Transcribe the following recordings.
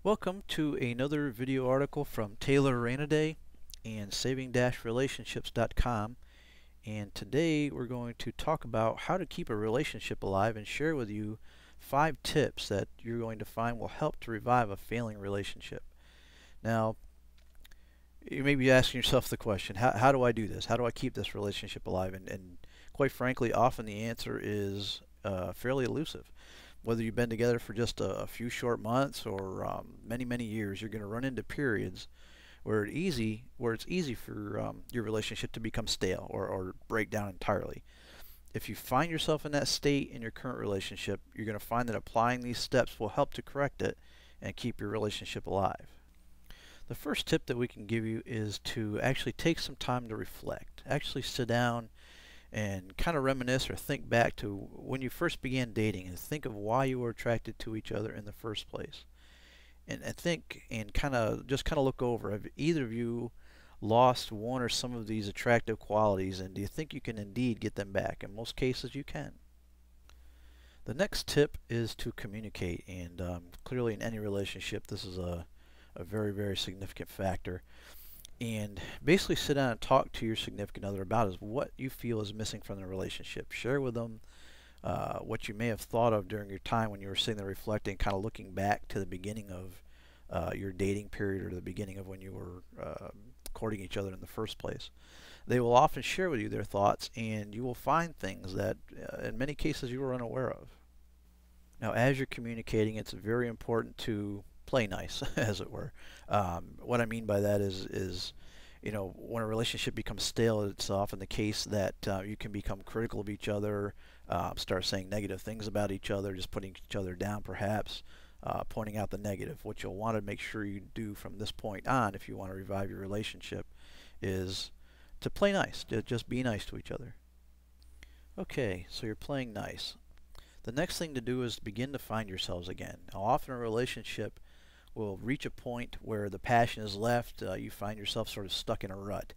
Welcome to another video article from Taylor Ranaday and saving-relationships.com, and today we're going to talk about how to keep a relationship alive and share with you 5 tips that you're going to find will help to revive a failing relationship. Now, you may be asking yourself the question, how do I do this? How do I keep this relationship alive? And quite frankly, often the answer is fairly elusive. Whether you've been together for just a few short months or many years, you're going to run into periods where it's easy for your relationship to become stale or break down entirely. If you find yourself in that state in your current relationship, you're going to find that applying these steps will help to correct it and keep your relationship alive. The first tip that we can give you is to actually take some time to reflect. Actually sit down and kind of reminisce or think back to when you first began dating and think of why you were attracted to each other in the first place. And think and kind of look over, have either of you lost one or some of these attractive qualities, and do you think you can indeed get them back? In most cases you can. The next tip is to communicate, and clearly in any relationship this is a very significant factor. And basically sit down and talk to your significant other about is what you feel is missing from the relationship. Share with them what you may have thought of during your time when you were sitting there reflecting, kind of looking back to the beginning of your dating period or the beginning of when you were courting each other in the first place. They will often share with you their thoughts, and you will find things that in many cases you were unaware of. Now, as you're communicating, it's very important to play nice, as it were. What I mean by that is, you know, when a relationship becomes stale, it's often the case that you can become critical of each other, start saying negative things about each other, just putting each other down perhaps, pointing out the negative. What you'll want to make sure you do from this point on, if you want to revive your relationship, is to play nice, to just be nice to each other. Okay, so you're playing nice. The next thing to do is begin to find yourselves again. Now, often a relationship will reach a point where the passion is left, you find yourself sort of stuck in a rut.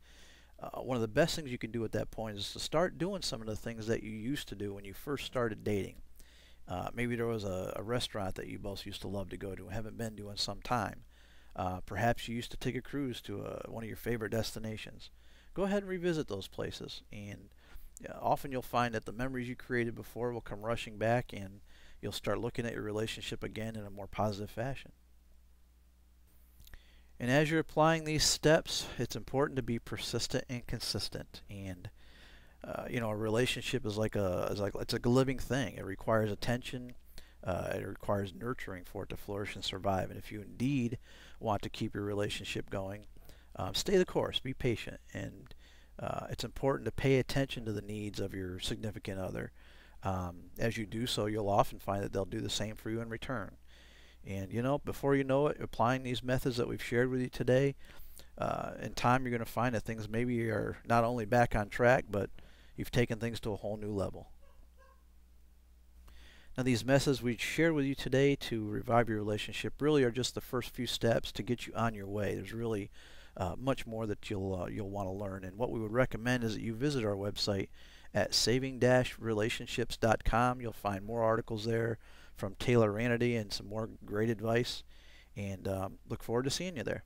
One of the best things you can do at that point is to start doing some of the things that you used to do when you first started dating. Maybe there was a restaurant that you both used to love to go to and haven't been to in some time. Perhaps you used to take a cruise to one of your favorite destinations. Go ahead and revisit those places, and often you'll find that the memories you created before will come rushing back, and you'll start looking at your relationship again in a more positive fashion. And as you're applying these steps, it's important to be persistent and consistent. And you know, a relationship is it's like a living thing. It requires attention. It requires nurturing for it to flourish and survive. And if you indeed want to keep your relationship going, stay the course. Be patient, and it's important to pay attention to the needs of your significant other. As you do so, you'll often find that they'll do the same for you in return. And you know, before you know it, applying these methods that we've shared with you today, in time you're going to find that things maybe are not only back on track, but you've taken things to a whole new level. Now, these methods we shared with you today to revive your relationship really are just the first few steps to get you on your way. There's really much more that you'll want to learn, and what we would recommend is that you visit our website at saving-relationships.com. You'll find more articles there from Taylor Ranaday and some more great advice, and look forward to seeing you there.